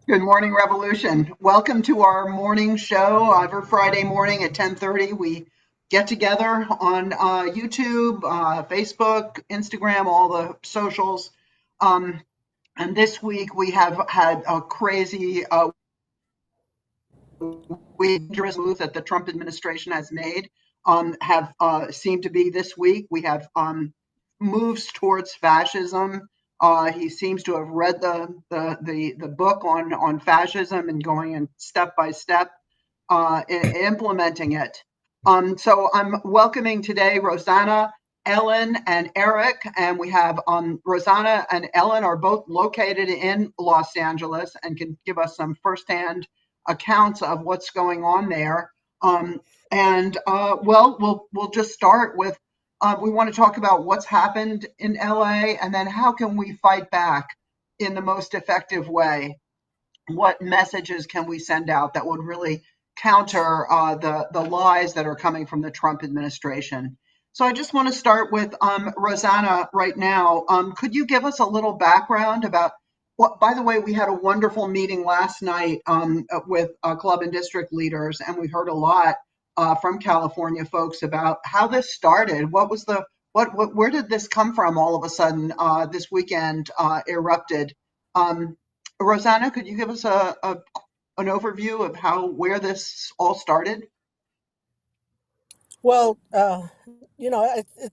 Good morning, Revolution. Welcome to our morning show. Every Friday morning at 10:30, we get together on YouTube, Facebook, Instagram, all the socials. Um, and this week we have had a crazy dangerous move that the Trump administration has made. Have seemed to be this week. We have moves towards fascism. He seems to have read the book on fascism and going in step by step implementing it. So I'm welcoming today Rosanna, Ellen, and Eric, and we have Rosanna and Ellen are both located in Los Angeles and can give us some firsthand accounts of what's going on there. And well, we'll just start with we want to talk about what's happened in LA and then how can we fight back in the most effective way? What messages can we send out that would really counter the lies that are coming from the Trump administration? So I just want to start with Rosanna right now. Could you give us a little background about what? By the way, we had a wonderful meeting last night with club and district leaders, and we heard a lot from California folks about how this started. What was the where did this come from all of a sudden this weekend erupted? Um, Rosanna, could you give us an overview of how where this all started? Well,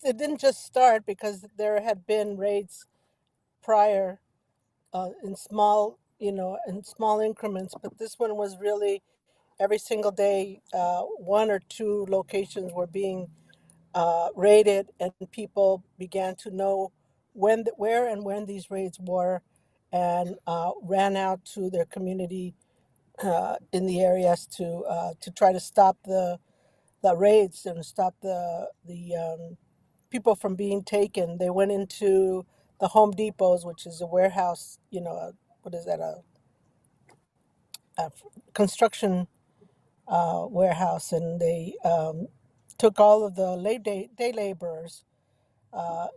it didn't just start because there had been raids prior in small increments, but this one was really every single day. One or two locations were being raided, and people began to know where and when these raids were, and ran out to their community in the areas to try to stop the raids and stop the people from being taken. They went into the Home Depots, which is a warehouse, what is that, a construction warehouse, and they took all of the day laborers,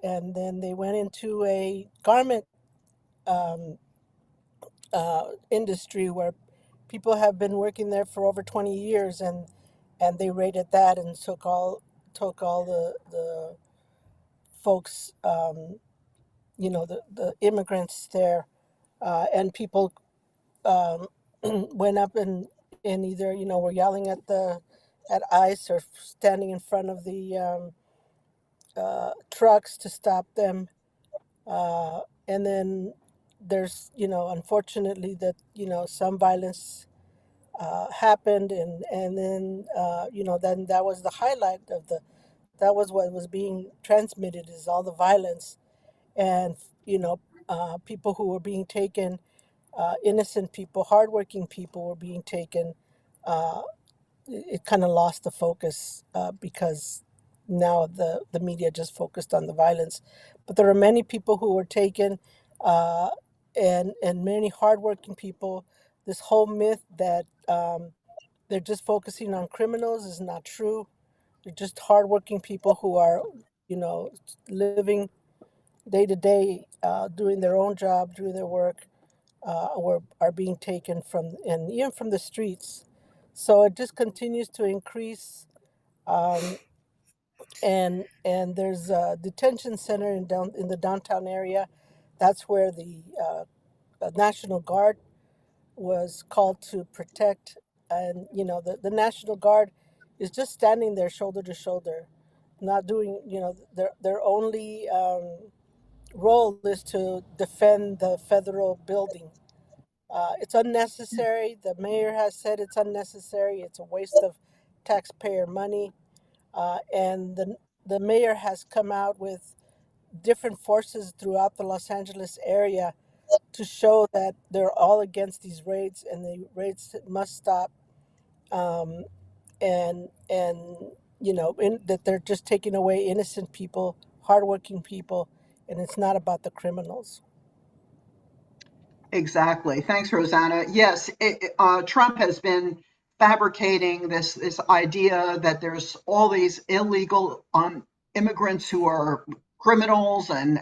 and then they went into a garment um, industry where people have been working there for over 20 years, and they raided that and took all the folks, the immigrants there, and people um, went up and either were yelling at ICE or standing in front of the trucks to stop them, and then there's unfortunately that some violence happened, and then then that was the highlight of the that was what was being transmitted, is all the violence, and you know people who were being taken, innocent people, hardworking people were being taken. uh, it kind of lost the focus, because now the media just focused on the violence, but there are many people who were taken, uh, and many hardworking people. This whole myth that they're just focusing on criminals is not true. They're just hardworking people who are, you know, living day to day, doing their own job, doing their work, or are being taken from, and even from the streets. So it just continues to increase, um, and there's a detention center in the downtown area. That's where the National Guard was called to protect, and the National Guard is just standing there shoulder to shoulder, not doing, their only role is to defend the federal building. It's unnecessary. The mayor has said it's unnecessary. It's a waste of taxpayer money, and the mayor has come out with different forces throughout the Los Angeles area to show that they're all against these raids, and the raids must stop. Um, and that they're just taking away innocent people, hardworking people, and it's not about the criminals. Exactly. Thanks, Rosanna. Yes, Trump has been fabricating this idea that there's all these illegal immigrants who are criminals and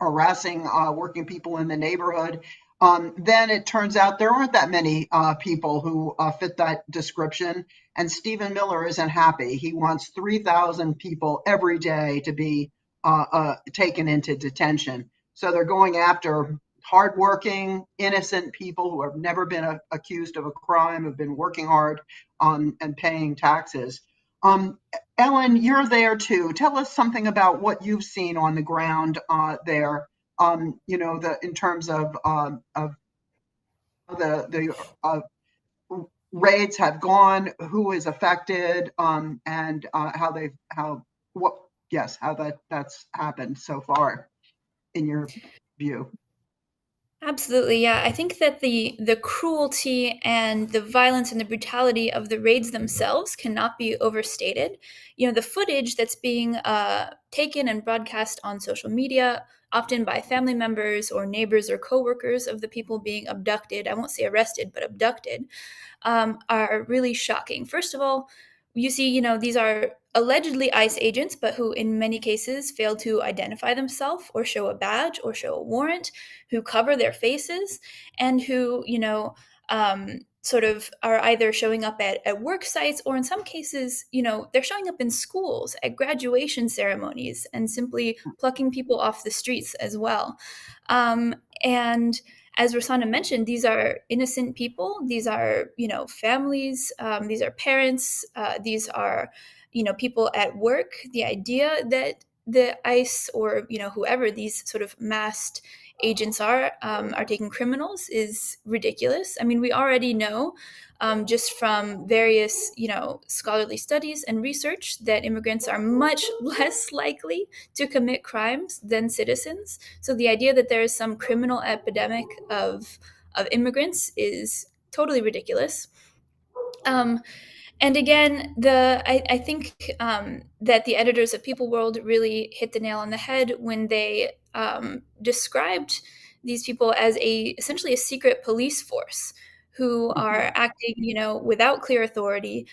harassing working people in the neighborhood. Then it turns out there aren't that many people who fit that description. And Stephen Miller isn't happy. He wants 3,000 people every day to be taken into detention. So they're going after hardworking, innocent people who have never been accused of a crime, have been working hard and paying taxes. Um, Ellen, you're there too. Tell us something about what you've seen on the ground there. In terms of the raids have gone, who is affected, and how they've how what yes how that's happened so far in your view. Absolutely, yeah. I think that the cruelty and the violence and the brutality of the raids themselves cannot be overstated. The footage that's being taken and broadcast on social media, often by family members or neighbors or coworkers of the people being abducted. I won't say arrested, but abducted, are really shocking. First of all, you see, these are allegedly ICE agents, but who in many cases fail to identify themselves or show a badge or show a warrant, who cover their faces, and who, sort of are either showing up at work sites, or in some cases, they're showing up in schools at graduation ceremonies and simply plucking people off the streets as well. And as Rosanna mentioned, these are innocent people. These are, families. These are parents. These are, people at work. The idea that the ICE or whoever these sort of masked agents are taking criminals is ridiculous. I mean, we already know just from various scholarly studies and research that immigrants are much less likely to commit crimes than citizens. So the idea that there is some criminal epidemic of immigrants is totally ridiculous. Um, and again, I think that the editors of People World really hit the nail on the head when they described these people as essentially a secret police force who are acting, without clear authority,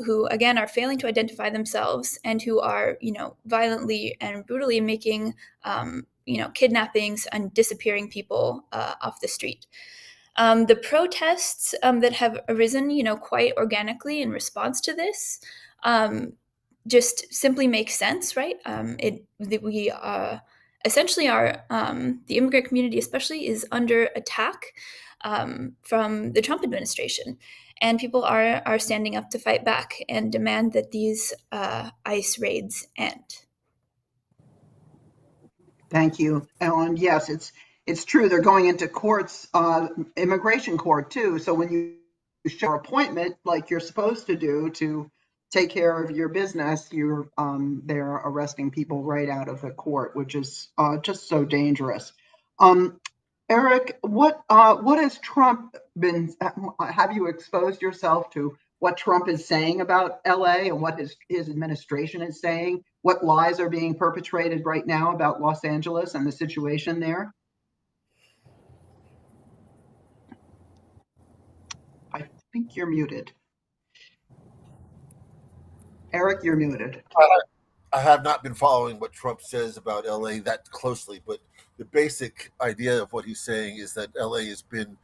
who again are failing to identify themselves, and who are, violently and brutally making, kidnappings and disappearing people off the street. The protests that have arisen, quite organically in response to this, um, just simply make sense, right? We essentially are the immigrant community, especially, is under attack from the Trump administration, and people are standing up to fight back and demand that these ICE raids end. Thank you, Ellen. Yes, it's true. They're going into courts, immigration court too. So when you show your appointment, like you're supposed to do to take care of your business, you're they're arresting people right out of the court, which is just so dangerous. Um, Eric, what has Trump been? Have you exposed yourself to what Trump is saying about LA and what his administration is saying? What lies are being perpetrated right now about Los Angeles and the situation there? I think you're muted. Eric, you're muted. I have not been following what Trump says about LA that closely, but the basic idea of what he's saying is that LA has been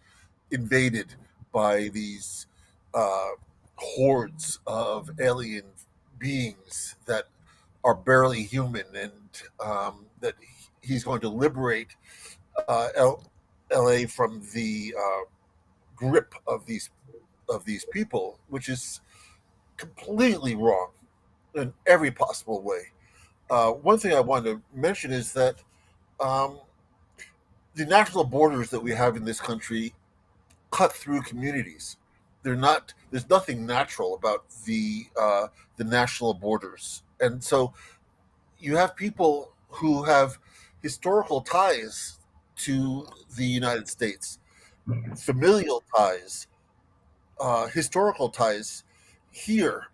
invaded by these uh, hordes of alien beings that are barely human, and that he's going to liberate LA from the grip of these people, which is completely wrong in every possible way. One thing I wanted to mention is that um, the national borders that we have in this country cut through communities. They're not. There's nothing natural about the national borders, and so you have people who have historical ties to the United States, familial ties, historical ties here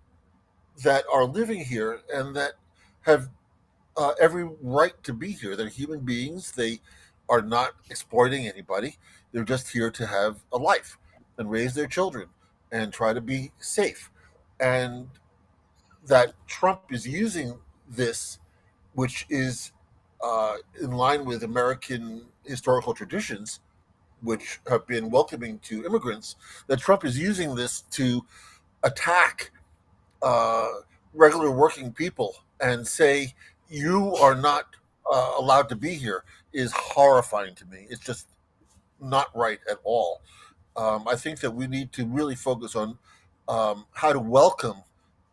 that are living here and that have every right to be here. They're human beings. They are not exploiting anybody. They're just here to have a life and raise their children and try to be safe. And that Trump is using this, which is in line with American historical traditions, which have been welcoming to immigrants, that Trump is using this to attack uh, regular working people and say you are not allowed to be here is horrifying to me. It's just not right at all. I think that we need to really focus on how to welcome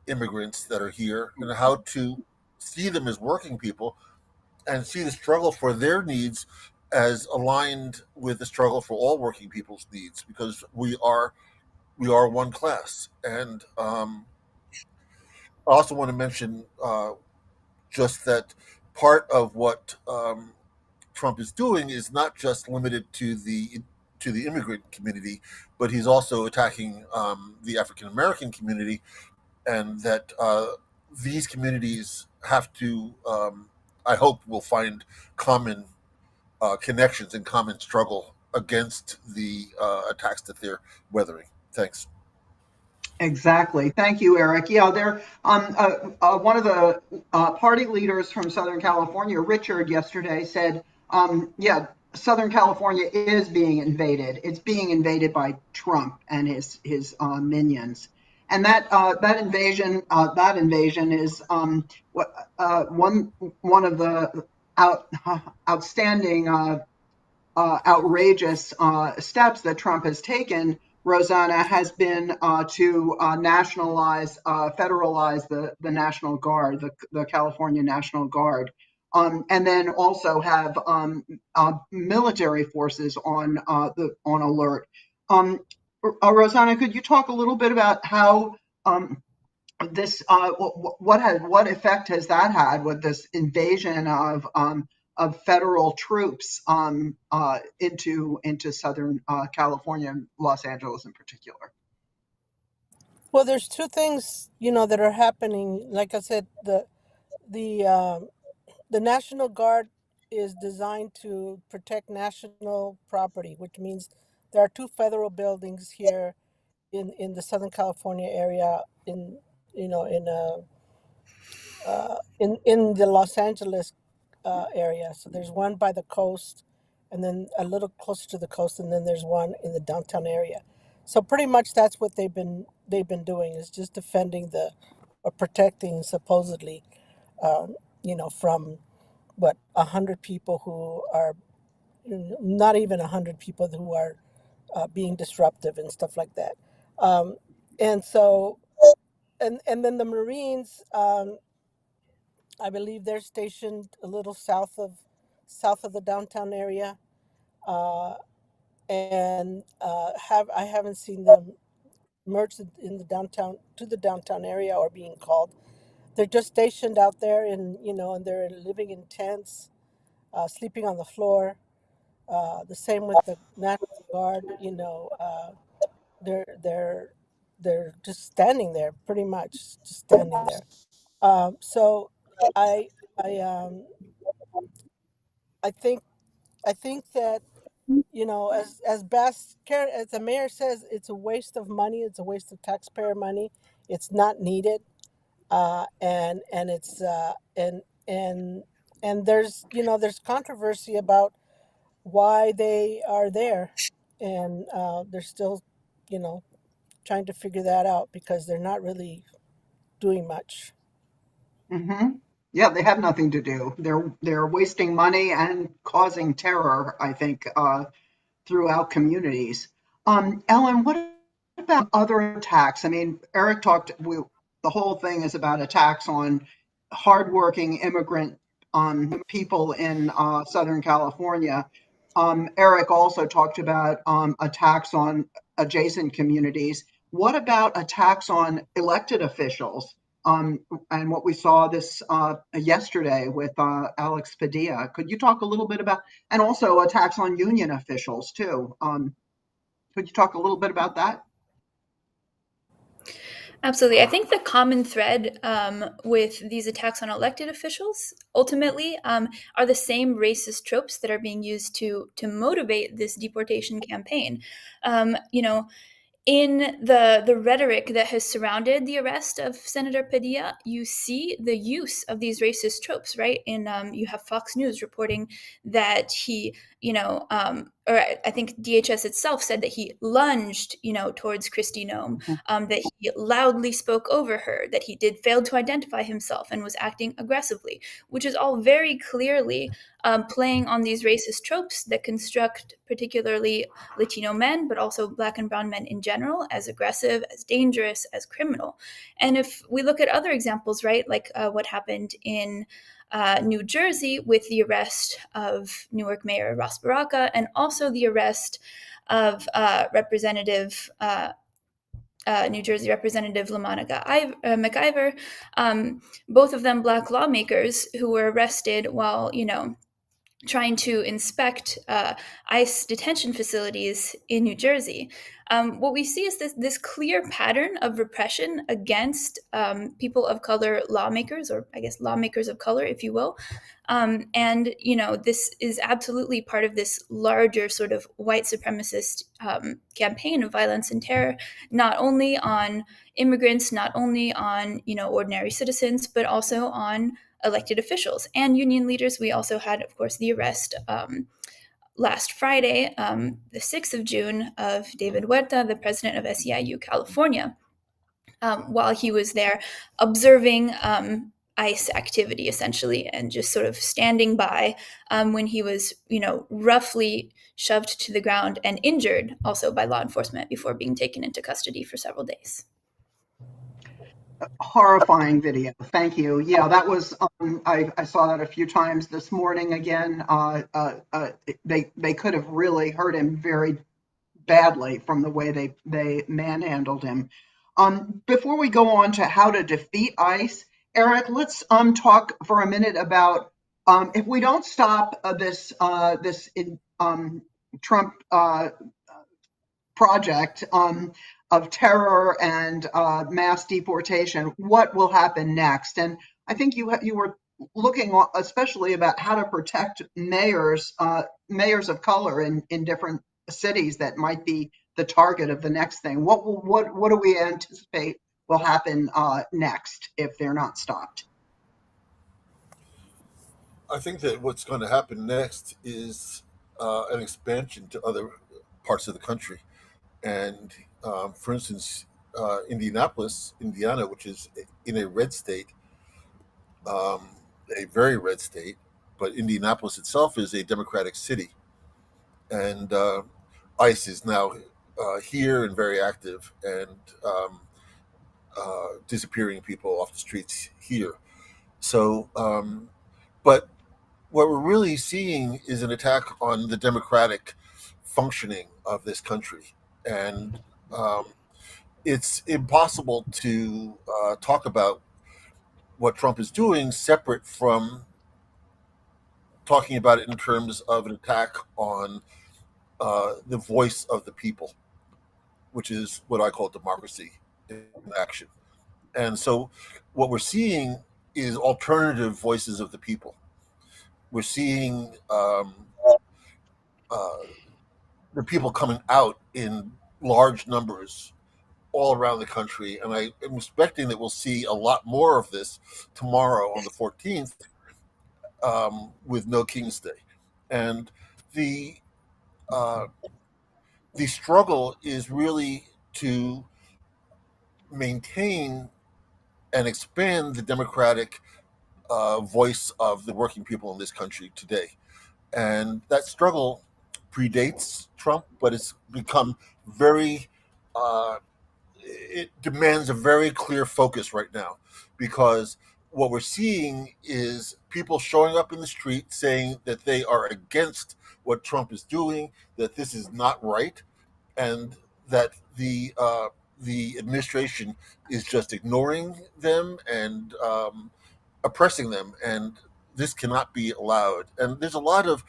immigrants that are here and how to see them as working people and see the struggle for their needs as aligned with the struggle for all working people's needs, because we are one class. And I also want to mention just that part of what Trump is doing is not just limited to the immigrant community, but he's also attacking the African American community, and that these communities have to, I hope, will find common connections and common struggle against the attacks that they're weathering. Thanks. Exactly. Thank you, Eric. Yeah, there. One of the party leaders from Southern California, Richard, yesterday said, "Yeah, Southern California is being invaded. It's being invaded by Trump and his minions." And that invasion is what one of the outstanding outrageous steps that Trump has taken, Rosanna, has been to nationalize, federalize the National Guard, the California National Guard, and then also have military forces on alert. Rosanna, could you talk a little bit about how this what effect has that had with this invasion of federal troops into Southern California, Los Angeles in particular? Well, there's two things that are happening. Like I said, the the National Guard is designed to protect national property, which means there are two federal buildings here in the Southern California area in the Los Angeles area. So there's one by the coast, and then a little closer to the coast, and then there's one in the downtown area. So pretty much that's what they've been doing, is just defending the or protecting, supposedly, from what 100 people who are not even 100 people who are being disruptive and stuff like that. Um, and so and then the Marines, I believe they're stationed a little south of the downtown area, uh, and have I haven't seen them merged in the downtown to the downtown area or being called. They're just stationed out there, and they're living in tents, sleeping on the floor. The same with the National Guard. They're they're just standing there, pretty much just standing there. So I I I think I think that as the mayor says, it's a waste of money. It's a waste of taxpayer money. It's not needed, and it's and there's controversy about why they are there, and they're still you know trying to figure that out because they're not really doing much. Hmm. Yeah, they have nothing to do. They're wasting money and causing terror, I think, throughout communities. Ellen, what about other attacks? I mean, Eric talked, the whole thing is about attacks on hardworking immigrant people in Southern California. Eric also talked about attacks on adjacent communities. What about attacks on elected officials? And what we saw this yesterday with Alex Padilla. Could you talk a little bit about, and also attacks on union officials too? Could you talk a little bit about that? Absolutely. I think the common thread with these attacks on elected officials ultimately are the same racist tropes that are being used to motivate this deportation campaign. In the rhetoric that has surrounded the arrest of Senator Padilla, you see the use of these racist tropes, right? You have Fox News reporting that he, or I think DHS itself said that he lunged, towards Kristi Noem, that he loudly spoke over her, that he did fail to identify himself and was acting aggressively, which is all very clearly playing on these racist tropes that construct particularly Latino men, but also Black and brown men in general, as aggressive, as dangerous, as criminal. And if we look at other examples, right, like what happened in New Jersey with the arrest of Newark Mayor Ross Baraka, and also the arrest of New Jersey Representative Lamana McIver, both of them Black lawmakers who were arrested while, trying to inspect ICE detention facilities in New Jersey. What we see is this clear pattern of repression against people of color lawmakers, or I guess lawmakers of color, if you will. And, this is absolutely part of this larger sort of white supremacist campaign of violence and terror, not only on immigrants, not only on, ordinary citizens, but also on elected officials and union leaders. We also had, of course, the arrest last Friday, the 6th of June, of David Huerta, the president of SEIU California, while he was there observing ICE activity, essentially, and just sort of standing by when he was, roughly shoved to the ground and injured also by law enforcement before being taken into custody for several days. Horrifying video. Thank you. Yeah, that was. I saw that a few times this morning. Again, they could have really hurt him very badly from the way they manhandled him. Before we go on to how to defeat ICE, Eric, let's talk for a minute about if we don't stop this Trump project of terror and mass deportation, what will happen next? And I think you were looking especially about how to protect mayors of color in different cities that might be the target of the next thing. What do we anticipate will happen next if they're not stopped? I think that what's going to happen next is an expansion to other parts of the country. And for instance, Indianapolis, Indiana, which is in a red state, a very red state, but Indianapolis itself is a Democratic city. And ICE is now here and very active and disappearing people off the streets here. So, but what we're really seeing is an attack on the democratic functioning of this country. And it's impossible to talk about what Trump is doing separate from talking about it in terms of an attack on the voice of the people, which is what I call democracy in action. And so what we're seeing is alternative voices of the people. We're seeing the people coming out in large numbers all around the country. And I am expecting that we'll see a lot more of this tomorrow on the 14th with No King's Day. And the struggle is really to maintain and expand the democratic voice of the working people in this country today. And that struggle predates Trump, but it's become very, it demands a very clear focus right now, because what we're seeing is people showing up in the street saying that they are against what Trump is doing, that this is not right, and that the administration is just ignoring them and oppressing them, and this cannot be allowed. And there's a lot of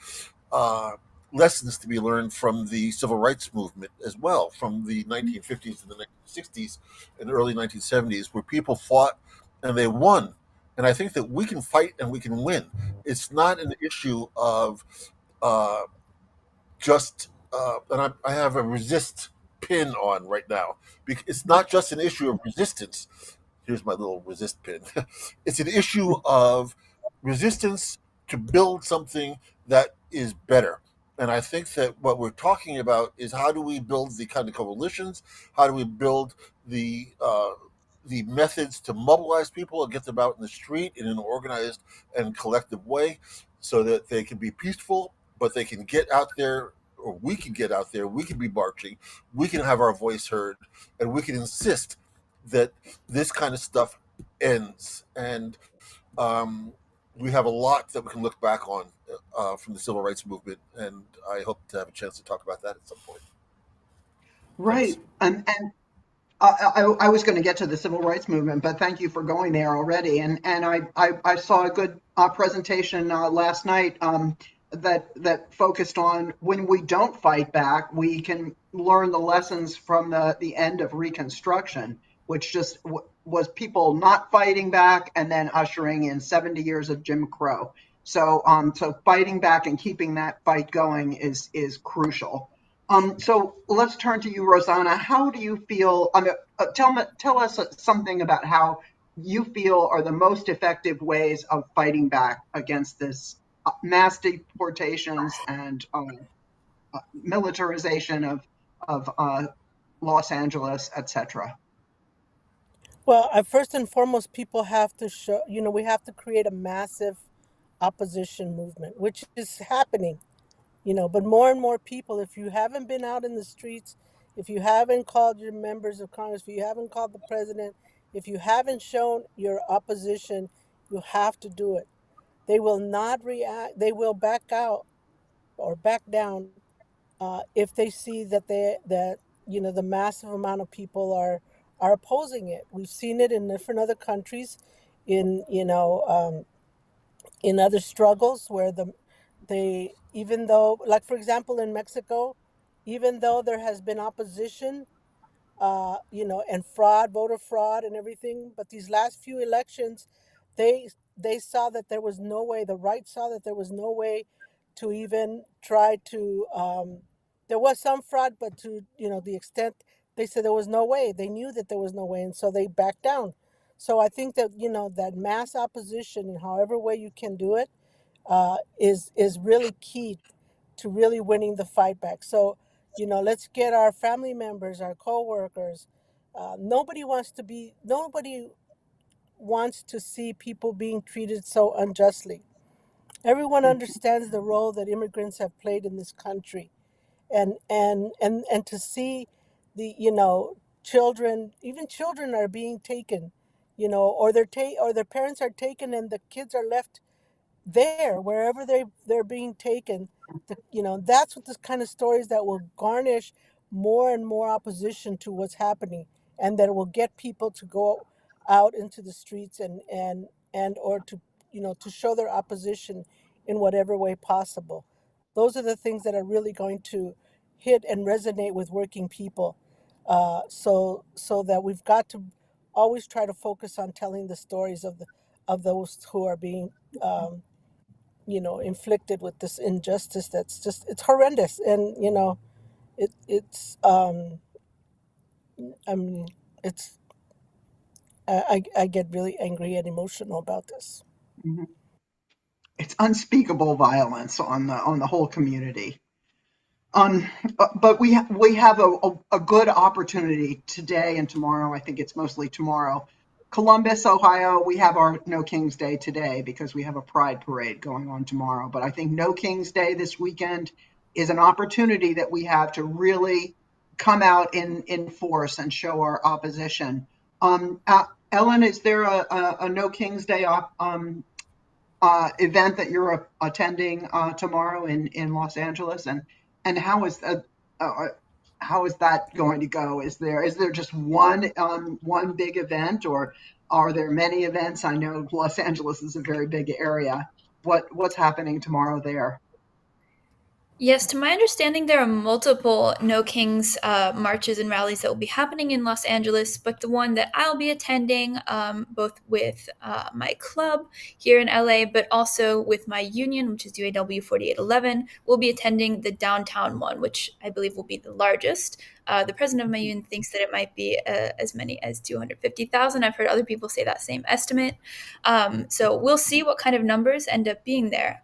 lessons to be learned from the civil rights movement as well, from the 1950s to the 1960s and early 1970s, where people fought and they won. And I think that we can fight and we can win. It's not an issue of just, and I have a resist pin on right now. It's not just an issue of resistance. Here's my little resist pin. It's an issue of resistance to build something that is better. And I think that what we're talking about is how do we build the kind of coalitions? How do we build the methods to mobilize people and get them out in the street in an organized and collective way, so that they can be peaceful, but they can get out there, or we can get out there. We can be marching. We can have our voice heard, and we can insist that this kind of stuff ends. And um, we have a lot that we can look back on from the civil rights movement, and I hope to have a chance to talk about that at some point. Thanks. Right. And I was going to get to the civil rights movement, but thank you for going there already. And I saw a good presentation last night that focused on when we don't fight back, we can learn the lessons from the end of Reconstruction, which just was people not fighting back and then ushering in 70 years of Jim Crow. So fighting back and keeping that fight going is crucial. So let's turn to you, Rosanna. How do you feel? Tell us something about how you feel are the most effective ways of fighting back against this mass deportations and militarization of Los Angeles, etc. Well, first and foremost, people have to show, we have to create a massive opposition movement, which is happening, but more and more people, if you haven't been out in the streets, if you haven't called your members of Congress, if you haven't called the president, if you haven't shown your opposition, you have to do it. They will not react, they will back out or back down if they see that the massive amount of people are opposing it. We've seen it in different other countries, in in other struggles where they even though, like for example in Mexico, even though there has been opposition, and fraud, voter fraud, and everything. But these last few elections, they they saw that there was no way. The right saw that there was no way to even try to. There was some fraud, but to the extent they said there was no way. They knew that there was no way, and so they backed down. So I think that that mass opposition, in however way you can do it, is really key to really winning the fight back. So, let's get our family members, our coworkers. Nobody wants to see people being treated so unjustly. Everyone understands the role that immigrants have played in this country, and to see the children, even children are being taken, or their parents are taken and the kids are left there wherever they're being taken. That's what this kind of stories that will garnish more and more opposition to what's happening, and that will get people to go out into the streets and or to to show their opposition in whatever way possible. Those are the things that are really going to hit and resonate with working people. So that we've got to always try to focus on telling the stories of those who are being inflicted with this injustice. It's horrendous. And it's I mean it's I get really angry and emotional about this. Mhm. It's unspeakable violence on the whole community. Um, but we have a good opportunity today and tomorrow. I think it's mostly tomorrow. Columbus, Ohio, we have our No King's Day today because we have a pride parade going on tomorrow. But I think No King's Day this weekend is an opportunity that we have to really come out in force and show our opposition. Ellen, is there a No King's Day event that you're attending tomorrow in Los Angeles, and how is that going to go? Is there just one big event, or are there many events? I know Los Angeles is a very big area. What's happening tomorrow there? Yes, to my understanding, there are multiple No Kings marches and rallies that will be happening in Los Angeles, but the one that I'll be attending, both with my club here in LA, but also with my union, which is UAW 4811, will be attending the downtown one, which I believe will be the largest. The president of my union thinks that it might be as many as 250,000. I've heard other people say that same estimate. So we'll see what kind of numbers end up being there.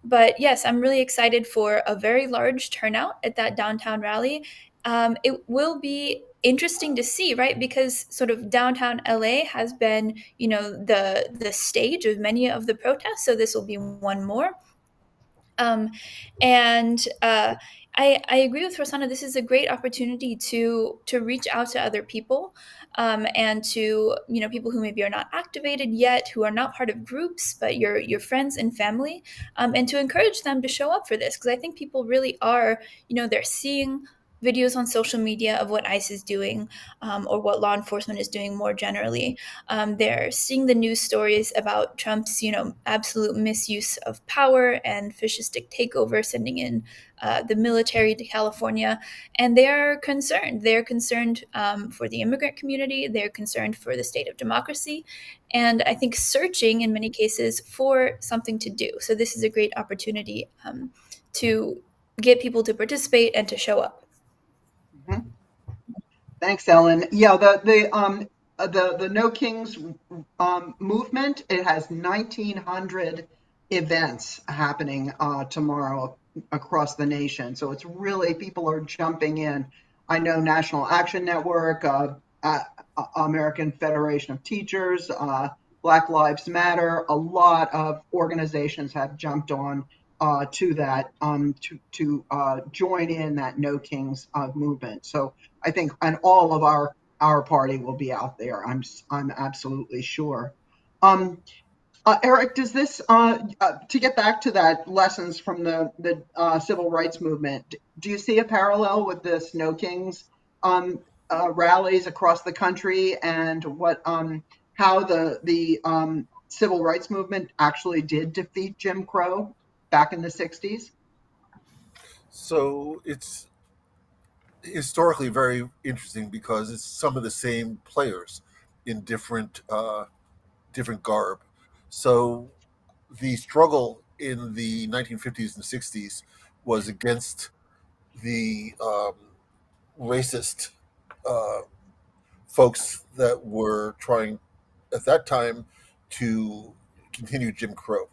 But yes, I'm really excited for a very large turnout at that downtown rally. It will be interesting to see, right? Because sort of downtown LA has been, the stage of many of the protests. So this will be one more. Um, and I agree with Rosanna. This is a great opportunity to reach out to other people, and to people who maybe are not activated yet, who are not part of groups, but your friends and family, and to encourage them to show up for this, because I think people really are, they're seeing videos on social media of what ICE is doing, or what law enforcement is doing more generally. They're seeing the news stories about Trump's, absolute misuse of power and fascistic takeover, sending in the military to California, and they're concerned. They're concerned for the immigrant community. They're concerned for the state of democracy, and I think searching in many cases for something to do. So this is a great opportunity to get people to participate and to show up. Mhm. Thanks, Ellen. Yeah, the No Kings movement. It has 1,900 events happening tomorrow across the nation. So it's really, people are jumping in. I know National Action Network, American Federation of Teachers, Black Lives Matter. A lot of organizations have jumped on to that, to join in that No Kings movement. So I think, and all of our party will be out there. I'm absolutely sure. Um, Eric, does this to get back to that lessons from the civil rights movement? Do you see a parallel with the Snow Kings rallies across the country, and what how the civil rights movement actually did defeat Jim Crow back in the '60s? So it's historically very interesting because it's some of the same players in different garb. So the struggle in the 1950s and 60s was against the racist uh, folks that were trying at that time to continue Jim Crow.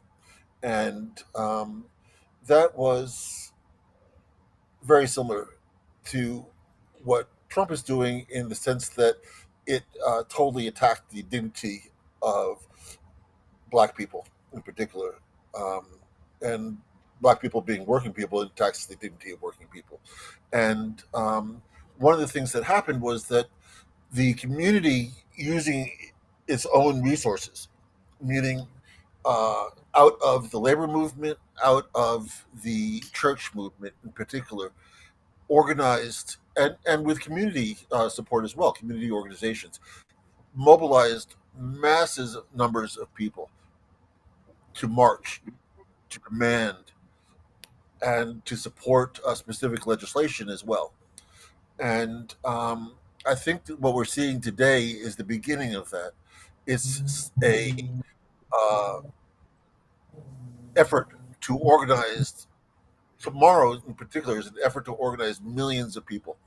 And that was very similar to what Trump is doing in the sense that it totally attacked the dignity of black people in particular, um, and black people being working people, it attacks the dignity of working people. And one of the things that happened was that the community using its own resources, meaning out of the labor movement, out of the church movement in particular, organized and with community support as well, community organizations, mobilized masses numbers of people to march, to demand, and to support specific legislation as well. And I think that what we're seeing today is the beginning of that. It's a uh, effort to organize tomorrow in particular is an effort to organize millions of people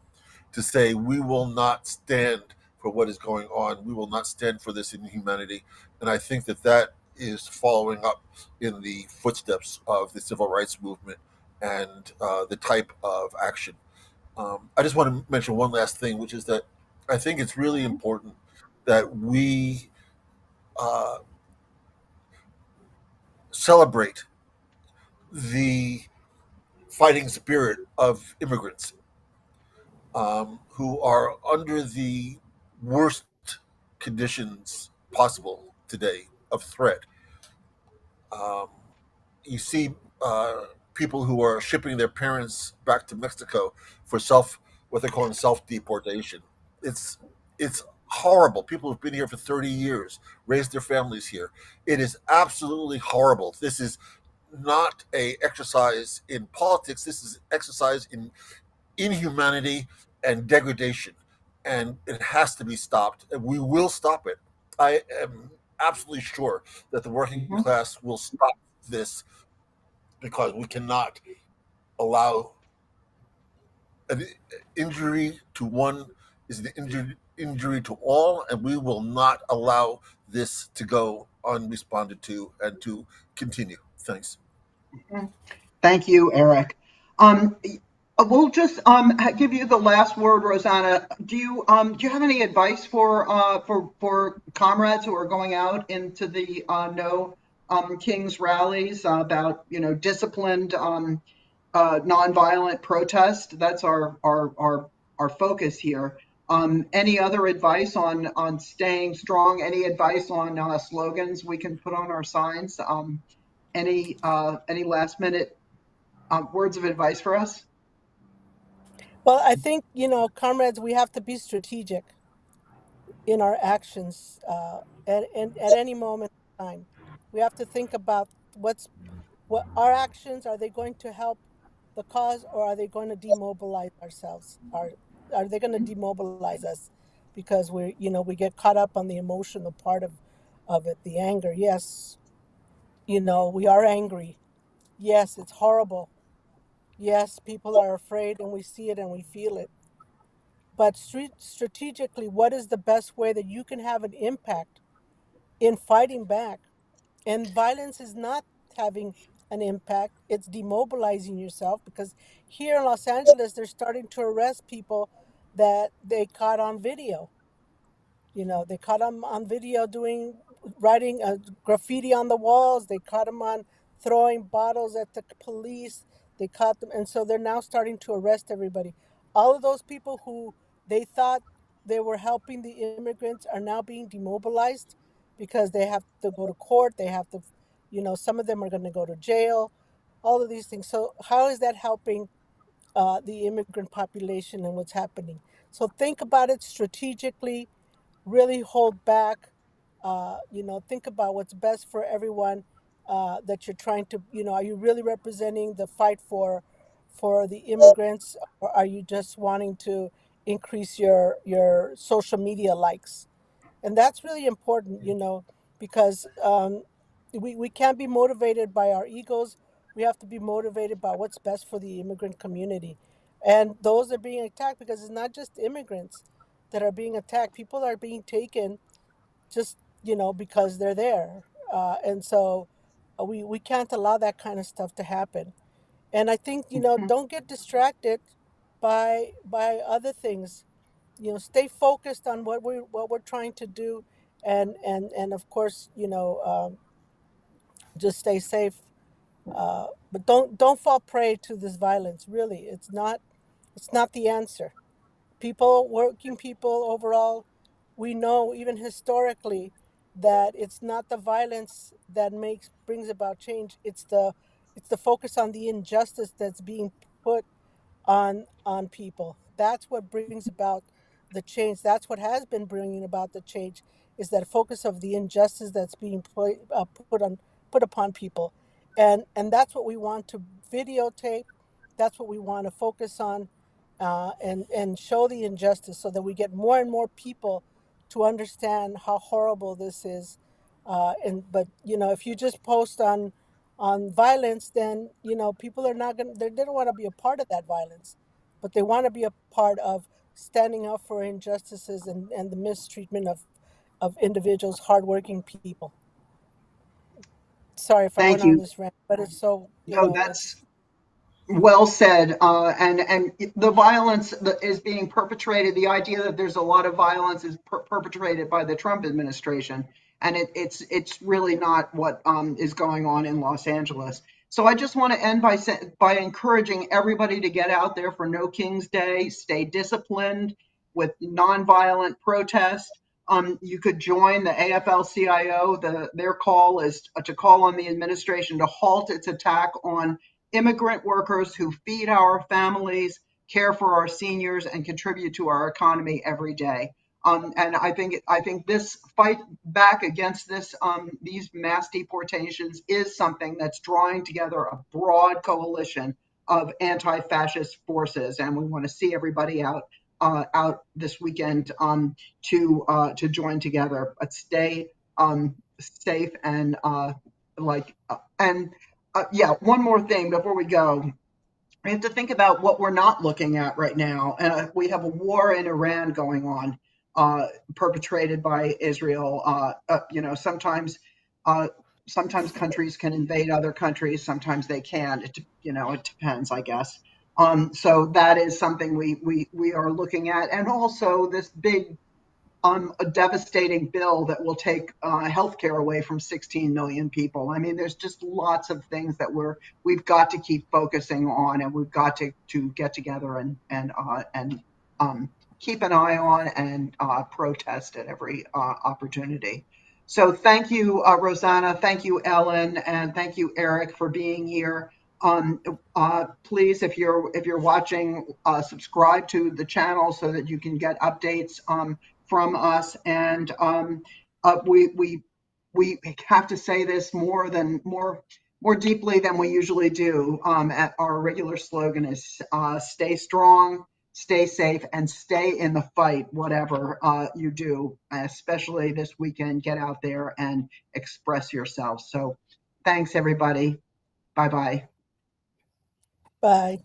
to say we will not stand for what is going on. We will not stand for this inhumanity. And I think that that is following up in the footsteps of the civil rights movement and the type of action. I just want to mention one last thing, which is that I think it's really important that we uh, celebrate the fighting spirit of immigrants who are under the worst conditions possible today of threat. Um, you see people who are shipping their parents back to Mexico for what they're calling self deportation. It's it's horrible. People who've been here for 30 years, raised their families here. It is absolutely horrible. This is not a exercise in politics. This is exercise in inhumanity and degradation, and it has to be stopped. And we will stop it. I am absolutely sure that the working Mhm. class will stop this because we cannot allow an injury to one is an injury to all, and we will not allow this to go unresponded to and to continue. Thanks. Thank you, Eric. We'll just give you the last word, Rosanna. Do you have any advice for comrades who are going out into the No Kings rallies about disciplined nonviolent protest? That's our focus here. Any other advice on staying strong? Any advice on slogans we can put on our signs? Any last minute words of advice for us? Well, I think, comrades, we have to be strategic in our actions at any moment in time. We have to think about what our actions, are they going to help the cause, or are they going to demobilize ourselves? Are they going to demobilize us because we get caught up on the emotional part of it, the anger. Yes, we are angry. Yes, it's horrible. Yes, people are afraid, and we see it and we feel it. But strategically, what is the best way that you can have an impact in fighting back? And violence is not having an impact, it's demobilizing yourself, because here in Los Angeles, they're starting to arrest people that they caught on video. They caught him on video writing graffiti on the walls. They caught him on throwing bottles at the police. They caught them, and so they're now starting to arrest everybody. All of those people who they thought they were helping the immigrants are now being demobilized because they have to go to court. They have to, some of them are going to go to jail. All of these things. So how is that helping the immigrant population and what's happening? So think about it strategically, really hold back. Think about what's best for everyone that you're trying to. Are you really representing the fight for the immigrants, or are you just wanting to increase your social media likes? And that's really important, because we can't be motivated by our egos. We have to be motivated by what's best for the immigrant community. And those are being attacked, because it's not just immigrants that are being attacked. People are being taken just, because they're there. And so we can't allow that kind of stuff to happen. And I think, don't get distracted by other things. Stay focused on what we're trying to do, and of course, just stay safe. But don't fall prey to this violence. Really, it's not the answer. Working people overall, we know even historically that it's not the violence that brings about change. It's the focus on the injustice that's being put on people. That's what brings about the change. That's what has been bringing about the change, is that focus of the injustice that's being put upon people, and that's what we want to videotape. That's what we want to focus on, and show the injustice, so that we get more and more people to understand how horrible this is. But if you just post on violence, then people are not going. They don't want to be a part of that violence, but they want to be a part of standing up for injustices and the mistreatment of individuals, hardworking people. Sorry if I Thank went on you. this rant, but it's so No, it's. that's well said. And the violence that is being perpetrated, the idea that there's a lot of violence is perpetrated by the Trump administration, and it's really not what is going on in Los Angeles. So I just want to end by encouraging everybody to get out there for No King's Day. Stay disciplined with nonviolent protest. You could join the AFL-CIO. Their call is to call on the administration to halt its attack on immigrant workers who feed our families, care for our seniors, and contribute to our economy every day. And I think this fight back against these mass deportations is something that's drawing together a broad coalition of anti-fascist forces, and we want to see everybody out this weekend to join together. But stay safe and like and yeah, one more thing before we go. we have to think about what we're not looking at right now. And we have a war in Iran going on, perpetrated by Israel. Sometimes countries can invade other countries, sometimes they can. It depends, I guess. So that is something we are looking at, and also this big a devastating bill that will take healthcare away from 16 million people. I mean, there's just lots of things that we've got to keep focusing on, and we've got to get together and keep an eye on and protest at every opportunity. So thank you, Rosanna. Thank you, Ellen, and thank you, Eric, for being here. Please, if you're watching, subscribe to the channel so that you can get updates from us. And we have to say this more deeply than we usually do. Our regular slogan is stay strong, stay safe, and stay in the fight, whatever you do, especially this weekend. Get out there and express yourself. So thanks, everybody. Bye-bye. Bye.